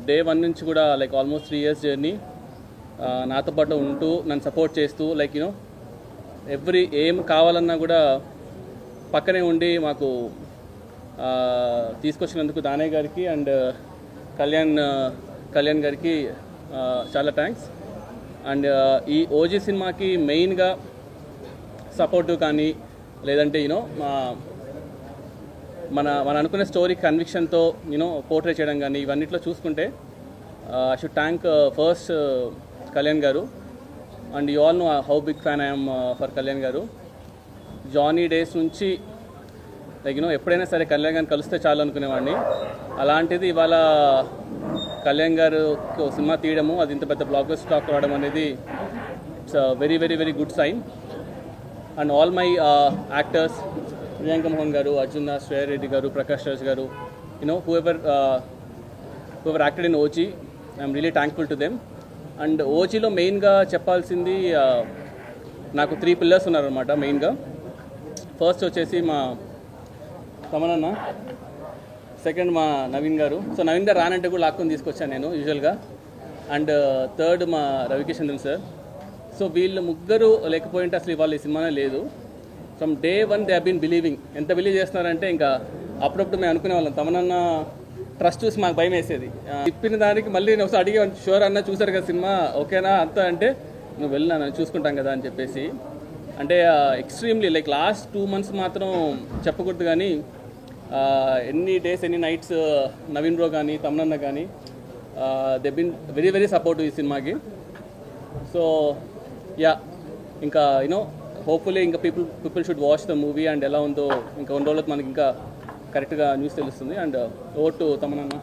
Day one నుంచి కూడా like almost 3 years journey నాతో పాటు ఉంటూ నన్ను సపోర్ట్ చేస్తూ లైక్ యూనో ఎవ్రీ ఏం కావాలన్నా కూడా పక్కనే ఉండి మాకు తీసుకొచ్చినందుకు దానయ్య గారికి అండ్ కళ్యాణ్ గారికి చాలా థ్యాంక్స్. అండ్ ఈ ఓజీ సినిమాకి మెయిన్గా సపోర్టు కానీ లేదంటే యూనో మన అనుకునే స్టోరీ కన్విక్షన్తో యూనో పోర్ట్రే చేయడం కానీ ఇవన్నిట్లో చూసుకుంటే I should thank first Kalyan garu. And you all know how big fan I'm for Kalyan garu. Johnny days నుంచి లైక్ యూనో ఎప్పుడైనా సరే కళ్యాణ్ గారిని కలిస్తే చాలు అనుకునేవాడిని. అలాంటిది ఇవాళ కళ్యాణ్ గారు సినిమా తీయడము, అది ఇంత పెద్ద బ్లాక్ బస్టర్ టాక్ రావడం అనేది it's very very very good sign. And all my actors, Priyanka Mohan garu, Arjun Das, Shreya Reddy garu, Prakash Raj garu, you know whoever acted in OG, I'm really thankful to them. And ఓజీలో మెయిన్గా చెప్పాల్సింది నాకు 3 పిల్లర్స్ ఉన్నారనమాట మెయిన్గా. ఫస్ట్ వచ్చేసి మా తమనన్న, సెకండ్ మా నవీన్ గారు. సో నవీన్ గారు రానంటే కూడా లాక్కొని తీసుకొచ్చాను నేను యూజువల్గా. అండ్ థర్డ్ మా రవికిషన్దన్ సార్. సో వీళ్ళు ముగ్గురు లేకపోయింటే అసలు ఇవాళ ఈ సినిమానే లేదు. From day one they have been believing. ఎంత బిలీవ్ చేస్తున్నారంటే ఇంకా అప్పుడప్పుడు మేము అనుకునే వాళ్ళం, తమనన్న ట్రస్ట్ చూసి మాకు భయం వేసేది. ఇప్పిన దానికి మళ్ళీ నేను ఒకసారి అడిగే, షూర్ అన్న చూసారు కదా సినిమా ఓకేనా అంతా అంటే, నువ్వు వెళ్ళినా నేను చూసుకుంటాం కదా అని చెప్పేసి. అంటే ఎక్స్ట్రీమ్లీ లైక్ లాస్ట్ 2 months మాత్రం చెప్పకూడదు కానీ ఎన్ని డేస్ ఎన్ని నైట్స్ నవీన్ బ్రో కానీ తమనన్న కానీ they been very very supportive ఈ సినిమాకి. సో యా, ఇంకా యూనో హోప్ఫుల్లీ ఇంకా people should watch the movie and ఎలా ఉందో ఇంకా 2 రోజులకు మనకి ఇంకా కరెక్ట్గా న్యూస్ తెలుస్తుంది. And over to తమనన్న.